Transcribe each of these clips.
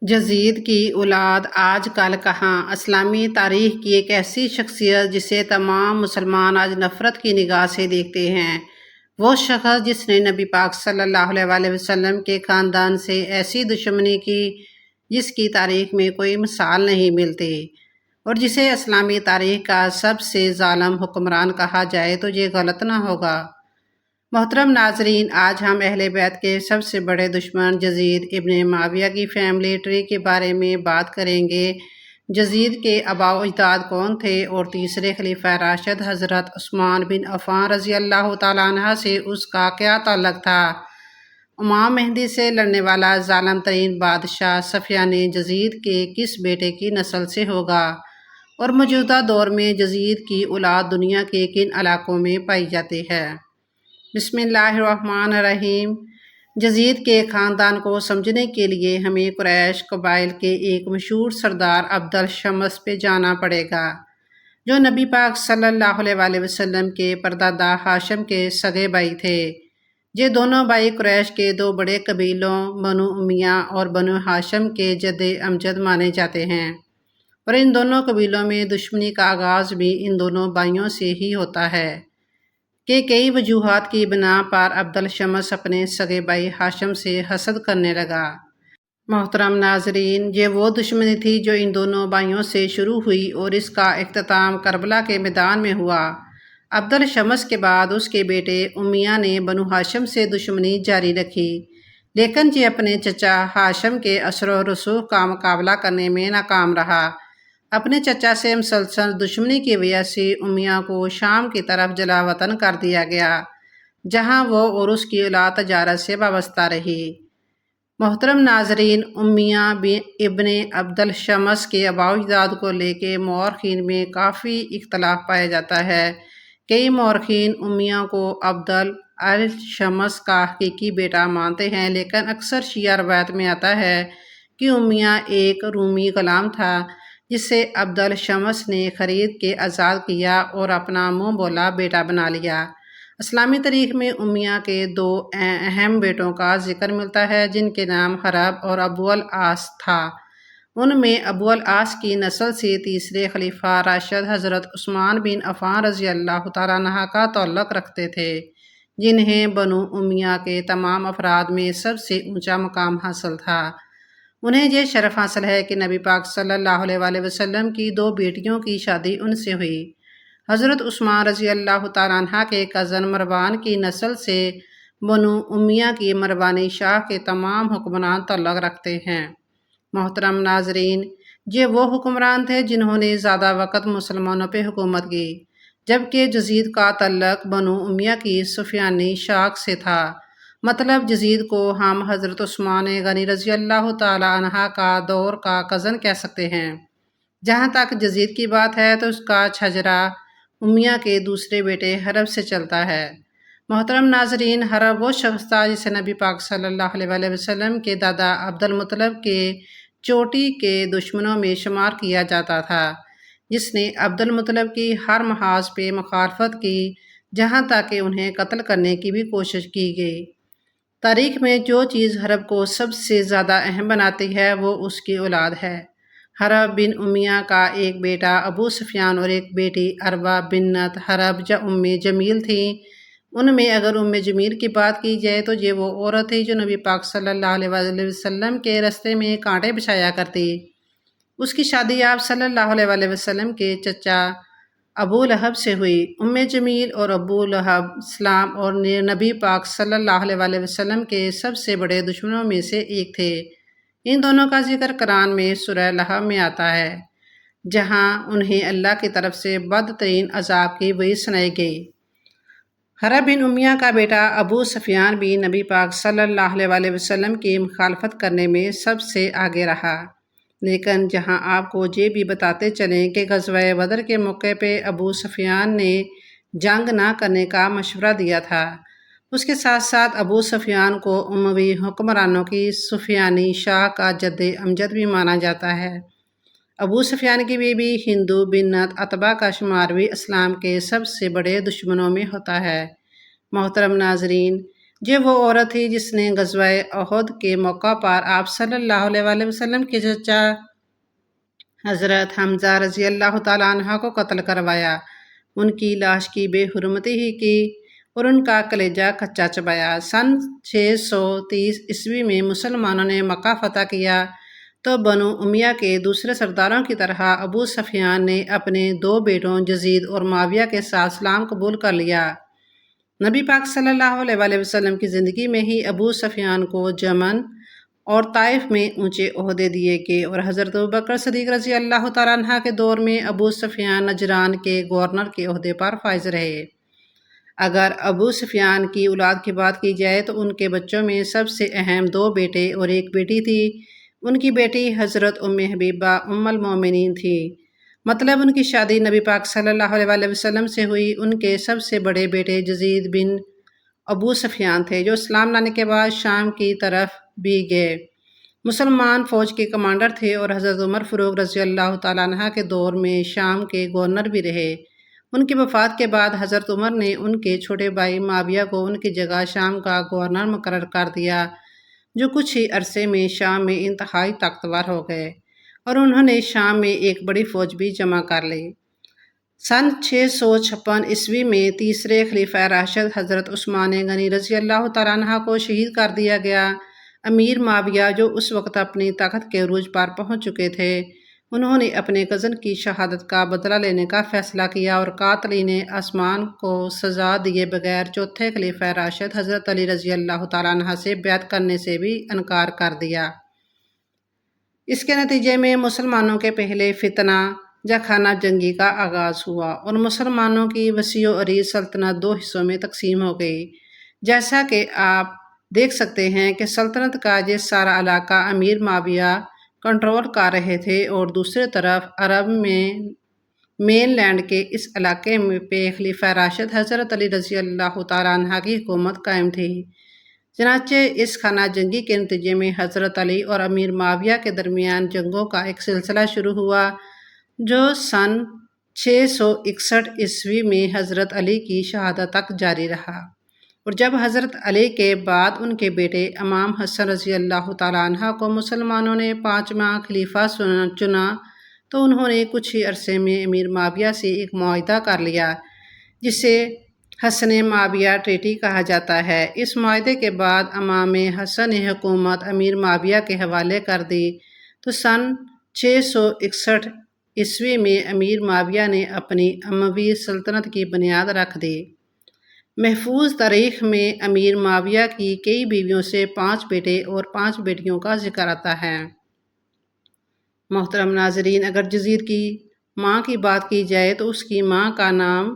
یزید کی اولاد آج کل کہاں؟ اسلامی تاریخ کی ایک ایسی شخصیت جسے تمام مسلمان آج نفرت کی نگاہ سے دیکھتے ہیں، وہ شخص جس نے نبی پاک صلی اللہ علیہ وآلہ وسلم کے خاندان سے ایسی دشمنی کی جس کی تاریخ میں کوئی مثال نہیں ملتی، اور جسے اسلامی تاریخ کا سب سے ظالم حکمران کہا جائے تو یہ غلط نہ ہوگا۔ محترم ناظرین، آج ہم اہل بیت کے سب سے بڑے دشمن یزید ابن معاویہ کی فیملی ٹری کے بارے میں بات کریں گے۔ یزید کے آباء و اجداد کون تھے اور تیسرے خلیفہ راشد حضرت عثمان بن عفان رضی اللہ تعالیٰ عنہ سے اس کا کیا تعلق تھا؟ امام مہدی سے لڑنے والا ظالم ترین بادشاہ صفیان یزید کے کس بیٹے کی نسل سے ہوگا، اور موجودہ دور میں یزید کی اولاد دنیا کے کن علاقوں میں پائی جاتی ہے؟ بسم اللہ الرحمن الرحیم۔ یزید کے خاندان کو سمجھنے کے لیے ہمیں قریش قبائل کے ایک مشہور سردار عبد الشمس پہ جانا پڑے گا، جو نبی پاک صلی اللہ علیہ وآلہ وسلم کے پردادا ہاشم کے سگے بھائی تھے۔ یہ دونوں بھائی قریش کے دو بڑے قبیلوں بنو امیہ اور بنو ہاشم کے جد امجد مانے جاتے ہیں، اور ان دونوں قبیلوں میں دشمنی کا آغاز بھی ان دونوں بھائیوں سے ہی ہوتا ہے کہ کئی وجوہات کی بنا پر عبد الشمس اپنے سگے بھائی ہاشم سے حسد کرنے لگا۔ محترم ناظرین، یہ وہ دشمنی تھی جو ان دونوں بھائیوں سے شروع ہوئی اور اس کا اختتام کربلا کے میدان میں ہوا۔ عبد الشمس کے بعد اس کے بیٹے امیہ نے بنو ہاشم سے دشمنی جاری رکھی، لیکن یہ اپنے چچا ہاشم کے اثر و رسوخ کا مقابلہ کرنے میں ناکام رہا۔ اپنے چچا سے مسلسل دشمنی کی وجہ سے امیہ کو شام کی طرف جلا وطن کر دیا گیا، جہاں وہ اور اس کی اولاد تجارت سے وابستہ رہی۔ محترم ناظرین، امیہ ابن عبد الشمس کے آباء و اجداد کو لے کے مورخین میں کافی اختلاف پایا جاتا ہے۔ کئی مورخین امیہ کو عبد الشمس کا حقیقی بیٹا مانتے ہیں، لیکن اکثر شیعہ روایت میں آتا ہے کہ امیہ ایک رومی غلام تھا جسے عبد الشمس نے خرید کے آزاد کیا اور اپنا منہ بولا بیٹا بنا لیا۔ اسلامی تاریخ میں امیہ کے دو اہم بیٹوں کا ذکر ملتا ہے، جن کے نام حرب اور ابو العاص تھا۔ ان میں ابو العاص کی نسل سے تیسرے خلیفہ راشد حضرت عثمان بن عفان رضی اللہ تعالیٰ عنہ کا تعلق رکھتے تھے، جنہیں بنو امیہ کے تمام افراد میں سب سے اونچا مقام حاصل تھا۔ انہیں یہ شرف حاصل ہے کہ نبی پاک صلی اللہ علیہ وآلہ وسلم کی دو بیٹیوں کی شادی ان سے ہوئی۔ حضرت عثمان رضی اللہ تعالیٰ عنہ کے کزن مروان کی نسل سے بنو امیہ کی مروانی شاہ کے تمام حکمران تعلق رکھتے ہیں۔ محترم ناظرین، یہ وہ حکمران تھے جنہوں نے زیادہ وقت مسلمانوں پہ حکومت کی، جبکہ یزید کا تعلق بنو امیہ کی سفیانی شاخ سے تھا۔ مطلب یزید کو ہم حضرت عثمان غنی رضی اللہ تعالیٰ عنہ کا دور کا کزن کہہ سکتے ہیں۔ جہاں تک یزید کی بات ہے تو اس کا چھجرا امیہ کے دوسرے بیٹے حرب سے چلتا ہے۔ محترم ناظرین، حرب وہ شخص تھا جسے نبی پاک صلی اللہ علیہ وآلہ وسلم کے دادا عبد المطلب کے چوٹی کے دشمنوں میں شمار کیا جاتا تھا، جس نے عبد المطلب کی ہر محاذ پہ مخالفت کی، جہاں تک کہ انہیں قتل کرنے کی بھی کوشش کی گئی۔ تاریخ میں جو چیز حرب کو سب سے زیادہ اہم بناتی ہے وہ اس کی اولاد ہے۔ حرب بن امیہ کا ایک بیٹا ابو سفیان اور ایک بیٹی عربہ بنت حرب یا ام جمیل تھی۔ ان میں اگر ام جمیل کی بات کی جائے تو یہ وہ عورت تھی جو نبی پاک صلی اللہ علیہ وآلہ وسلم کے راستے میں کانٹے بچھایا کرتی۔ اس کی شادی آپ صلی اللہ علیہ وآلہ وسلم کے چچا ابو لہب سے ہوئی۔ ام جمیل اور ابو لہب اسلام اور نبی پاک صلی اللہ علیہ وآلہ وسلم کے سب سے بڑے دشمنوں میں سے ایک تھے۔ ان دونوں کا ذکر قرآن میں سورہ لہب میں آتا ہے، جہاں انہیں اللہ کی طرف سے بدترین عذاب کی وعید سنائی گئی۔ حرب بن امیہ کا بیٹا ابو سفیان بھی نبی پاک صلی اللہ علیہ وآلہ وسلم کی مخالفت کرنے میں سب سے آگے رہا، لیکن جہاں آپ کو یہ بھی بتاتے چلیں کہ غزوہ بدر کے موقع پہ ابو سفیان نے جنگ نہ کرنے کا مشورہ دیا تھا، اس کے ساتھ ساتھ ابو سفیان کو اموی حکمرانوں کی سفیانی شاہ کا جد امجد بھی مانا جاتا ہے۔ ابو سفیان کی بیوی ہندو بنت عتبہ کا شمار بھی اسلام کے سب سے بڑے دشمنوں میں ہوتا ہے۔ محترم ناظرین، یہ وہ عورت تھی جس نے غزوہ احد کے موقع پر آپ صلی اللہ علیہ وسلم کے چچا حضرت حمزہ رضی اللہ تعالیٰ عنہ کو قتل کروایا، ان کی لاش کی بے حرمتی ہی کی اور ان کا کلیجہ کچا چبایا۔ سن 630 میں مسلمانوں نے مکہ فتح کیا تو بنو امیہ کے دوسرے سرداروں کی طرح ابو سفیان نے اپنے 2 بیٹوں یزید اور معاویہ کے ساتھ اسلام قبول کر لیا۔ نبی پاک صلی اللہ علیہ وسلم کی زندگی میں ہی ابو سفیان کو یمن اور طائف میں اونچے عہدے دیے گئے اور حضرت ابوبکر صدیق رضی اللہ تعالیٰ عنہ کے دور میں ابو سفیان نجران کے گورنر کے عہدے پر فائز رہے۔ اگر ابو سفیان کی اولاد کی بات کی جائے تو ان کے بچوں میں سب سے اہم 2 بیٹے اور 1 بیٹی تھی۔ ان کی بیٹی حضرت ام حبیبہ ام المومنین تھی، مطلب ان کی شادی نبی پاک صلی اللہ علیہ وسلم سے ہوئی۔ ان کے سب سے بڑے بیٹے یزید بن ابو سفیان تھے، جو اسلام لانے کے بعد شام کی طرف بھی گئے، مسلمان فوج کے کمانڈر تھے اور حضرت عمر فاروق رضی اللہ تعالیٰ عنہ کے دور میں شام کے گورنر بھی رہے۔ ان کی وفات کے بعد حضرت عمر نے ان کے چھوٹے بھائی معاویہ کو ان کی جگہ شام کا گورنر مقرر کر دیا، جو کچھ ہی عرصے میں شام میں انتہائی طاقتور ہو گئے اور انہوں نے شام میں ایک بڑی فوج بھی جمع کر لی۔ سن 656 میں تیسرے خلیفہ راشد حضرت عثمان غنی رضی اللہ تعالیٰ عنہ کو شہید کر دیا گیا۔ امیر معاویہ، جو اس وقت اپنی طاقت کے عروج پر پہنچ چکے تھے، انہوں نے اپنے کزن کی شہادت کا بدلہ لینے کا فیصلہ کیا اور قاتلین عثمان کو سزا دیے بغیر چوتھے خلیفہ راشد حضرت علی رضی اللہ تعالیٰ عنہ سے بیعت کرنے سے بھی انکار کر دیا۔ اس کے نتیجے میں مسلمانوں کے پہلے فتنہ یا خانہ جنگی کا آغاز ہوا اور مسلمانوں کی وسیع و عریض سلطنت 2 حصوں میں تقسیم ہو گئی۔ جیسا کہ آپ دیکھ سکتے ہیں کہ سلطنت کا یہ سارا علاقہ امیر معاویہ کنٹرول کر رہے تھے اور دوسری طرف عرب میں مین لینڈ کے اس علاقے میں پہ خلیفہ راشد حضرت علی رضی اللہ تعالیٰ عنہ کی حکومت قائم تھی۔ چنانچہ اس خانہ جنگی کے نتیجے میں حضرت علی اور امیر معاویہ کے درمیان جنگوں کا ایک سلسلہ شروع ہوا، جو سن 661 میں حضرت علی کی شہادت تک جاری رہا، اور جب حضرت علی کے بعد ان کے بیٹے امام حسن رضی اللہ تعالیٰ عنہ کو مسلمانوں نے 5واں خلیفہ چنا تو انہوں نے کچھ ہی عرصے میں امیر معاویہ سے ایک معاہدہ کر لیا، جسے حسن معاویہ ٹریٹی کہا جاتا ہے۔ اس معاہدے کے بعد امام حسن نے حکومت امیر معاویہ کے حوالے کر دی تو سن 661 میں امیر معاویہ نے اپنی اموی سلطنت کی بنیاد رکھ دی۔ محفوظ تاریخ میں امیر معاویہ کی کئی بیویوں سے 5 بیٹے اور 5 بیٹیوں کا ذکر آتا ہے۔ محترم ناظرین، اگر یزید کی ماں کی بات کی جائے تو اس کی ماں کا نام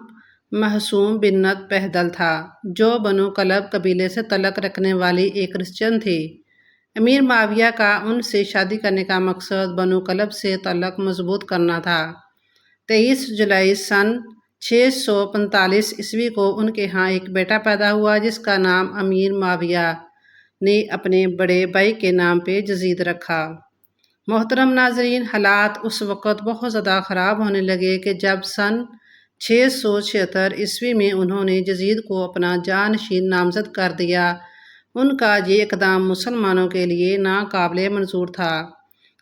محسوم بنت بہدل تھا، جو بنو کلب قبیلے سے تعلق رکھنے والی ایک کرسچن تھی۔ امیر معاویہ کا ان سے شادی کرنے کا مقصد بنو کلب سے تعلق مضبوط کرنا تھا۔ 23 جولائی سن 645 کو ان کے ہاں ایک بیٹا پیدا ہوا، جس کا نام امیر معاویہ نے اپنے بڑے بھائی کے نام پہ یزید رکھا۔ محترم ناظرین، حالات اس وقت بہت زیادہ خراب ہونے لگے کہ جب سن 676 میں انہوں نے یزید کو اپنا جانشین نامزد کر دیا۔ ان کا یہ اقدام مسلمانوں کے لیے ناقابل منظور تھا،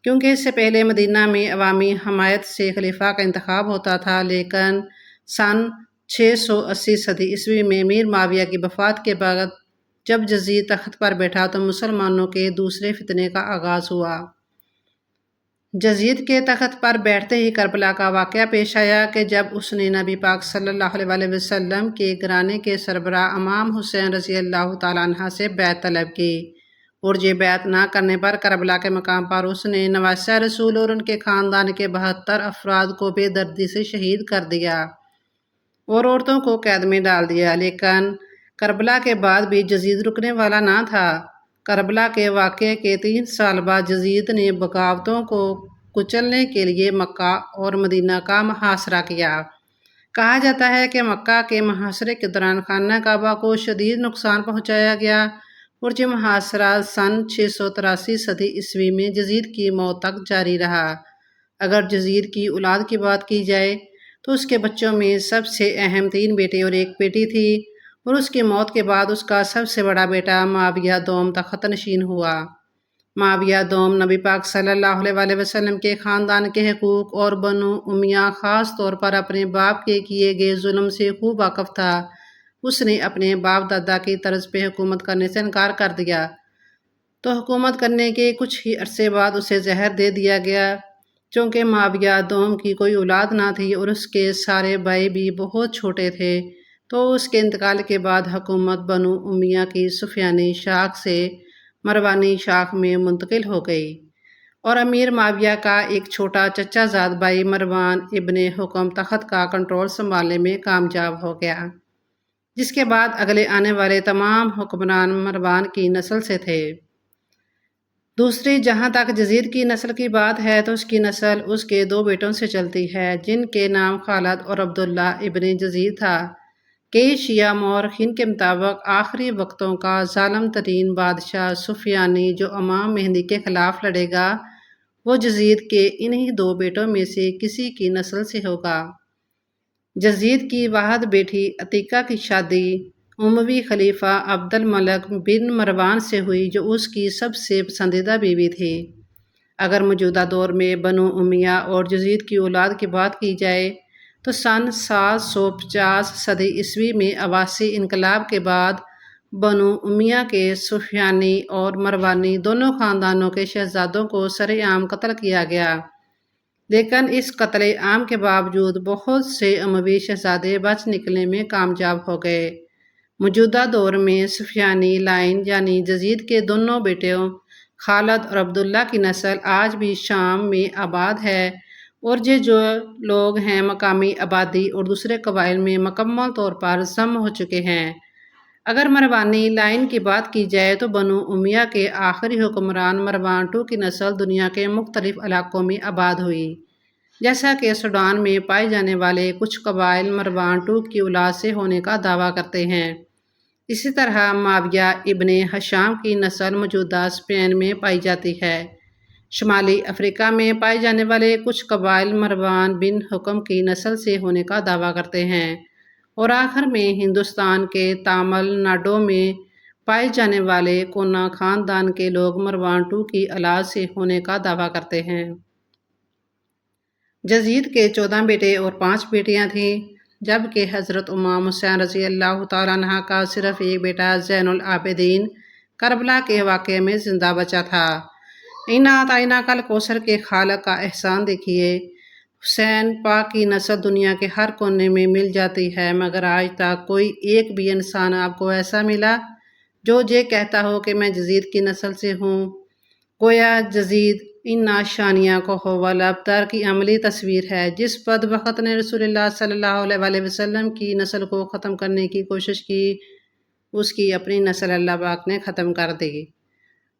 کیونکہ اس سے پہلے مدینہ میں عوامی حمایت سے خلیفہ کا انتخاب ہوتا تھا، لیکن سن 680 میں امیر معاویہ کی وفات کے بعد جب یزید تخت پر بیٹھا تو مسلمانوں کے دوسرے فتنے کا آغاز ہوا۔ یزید کے تخت پر بیٹھتے ہی کربلا کا واقعہ پیش آیا کہ جب اس نے نبی پاک صلی اللہ علیہ وسلم کے گھرانے کے سربراہ امام حسین رضی اللہ تعالیٰ عنہ سے بیعت طلب کی، اور یہ بیعت نہ کرنے پر کربلا کے مقام پر اس نے نواسہ رسول اور ان کے خاندان کے 72 افراد کو بے دردی سے شہید کر دیا اور عورتوں کو قید میں ڈال دیا۔ لیکن کربلا کے بعد بھی یزید رکنے والا نہ تھا۔ کربلا کے واقعے کے 3 سال بعد یزید نے بغاوتوں کو کچلنے کے لیے مکہ اور مدینہ کا محاصرہ کیا۔ کہا جاتا ہے کہ مکہ کے محاصرے کے دوران خانہ کعبہ کو شدید نقصان پہنچایا گیا اور یہ محاصرہ سن 683 میں یزید کی موت تک جاری رہا۔ اگر یزید کی اولاد کی بات کی جائے تو اس کے بچوں میں سب سے اہم 3 بیٹے اور 1 بیٹی تھی، اور اس کی موت کے بعد اس کا سب سے بڑا بیٹا معاویہ دوم تخت نشین ہوا۔ معاویہ دوم نبی پاک صلی اللہ علیہ وآلہ وسلم کے خاندان کے حقوق اور بنو امیہ خاص طور پر اپنے باپ کے کیے گئے ظلم سے خوب واقف تھا۔ اس نے اپنے باپ دادا کی طرز پہ حکومت کرنے سے انکار کر دیا تو حکومت کرنے کے کچھ ہی عرصے بعد اسے زہر دے دیا گیا۔ چونکہ معاویہ دوم کی کوئی اولاد نہ تھی اور اس کے سارے بھائی بھی بہت چھوٹے تھے، تو اس کے انتقال کے بعد حکومت بنو امیہ کی سفیانی شاخ سے مروانی شاخ میں منتقل ہو گئی، اور امیر معاویہ کا ایک چھوٹا چچا زاد بھائی مروان ابن حکم تخت کا کنٹرول سنبھالنے میں کامیاب ہو گیا، جس کے بعد اگلے آنے والے تمام حکمران مروان کی نسل سے تھے۔ دوسری، جہاں تک یزید کی نسل کی بات ہے تو اس کی نسل اس کے دو بیٹوں سے چلتی ہے، جن کے نام خالد اور عبداللہ ابن یزید تھا۔ کئی شیعہ مورخین کے مطابق آخری وقتوں کا ظالم ترین بادشاہ سفیانی جو امام مہدی کے خلاف لڑے گا، وہ یزید کے انہی دو بیٹوں میں سے کسی کی نسل سے ہوگا۔ یزید کی واحد بیٹی عتیقہ کی شادی اموی خلیفہ عبد الملک بن مروان سے ہوئی، جو اس کی سب سے پسندیدہ بیوی تھی۔ اگر موجودہ دور میں بنو امیہ اور یزید کی اولاد کی بات کی جائے تو سن 750 صدی عیسوی میں عباسی انقلاب کے بعد بنو امیہ کے سفیانی اور مروانی دونوں خاندانوں کے شہزادوں کو سرِ عام قتل کیا گیا، لیکن اس قتل عام کے باوجود بہت سے اموی شہزادے بچ نکلنے میں کامیاب ہو گئے۔ موجودہ دور میں سفیانی لائن یعنی یزید کے دونوں بیٹوں خالد اور عبداللہ کی نسل آج بھی شام میں آباد ہے، اور یہ جو لوگ ہیں مقامی آبادی اور دوسرے قبائل میں مکمل طور پر ضم ہو چکے ہیں۔ اگر مروانی لائن کی بات کی جائے تو بنو امیہ کے آخری حکمران مروان II کی نسل دنیا کے مختلف علاقوں میں آباد ہوئی، جیسا کہ سوڈان میں پائے جانے والے کچھ قبائل مروان II کی اولاد سے ہونے کا دعویٰ کرتے ہیں۔ اسی طرح معاویہ ابن ہشام کی نسل موجودہ اسپین میں پائی جاتی ہے۔ شمالی افریقہ میں پائے جانے والے کچھ قبائل مروان بن حکم کی نسل سے ہونے کا دعویٰ کرتے ہیں، اور آخر میں ہندوستان کے تامل ناڈو میں پائے جانے والے کونا خاندان کے لوگ مروان II کی اولاد سے ہونے کا دعویٰ کرتے ہیں۔ یزید کے 14 بیٹے اور 5 بیٹیاں تھیں، جبکہ حضرت امام حسین رضی اللہ تعالیٰ عنہ کا صرف ایک بیٹا زین العابدین کربلا کے واقعے میں زندہ بچا تھا۔ اِنَّا اعطَيْنَاكَ الْكَوْثَرَ کے خالق کا احسان دیکھیے۔ حسین پاک کی نسل دنیا کے ہر کونے میں مل جاتی ہے، مگر آج تک کوئی ایک بھی انسان آپ کو ایسا ملا جو یہ کہتا ہو کہ میں یزید کی نسل سے ہوں۔ گویا یزید ان شانیہ کو حول ابتر کی عملی تصویر ہے، جس بدبخت نے رسول اللہ صلی اللہ علیہ وآلہ وسلم کی نسل کو ختم کرنے کی کوشش کی، اس کی اپنی نسل اللہ پاک نے ختم کر دی۔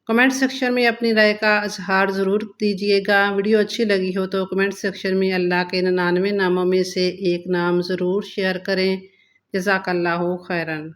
کمنٹ سیکشن میں اپنی رائے کا اظہار ضرور دیجیے گا۔ ویڈیو اچھی لگی ہو تو کمنٹ سیکشن میں اللہ کے 99 ناموں میں سے ایک نام ضرور شیئر کریں۔ جزاک اللہ خیراً۔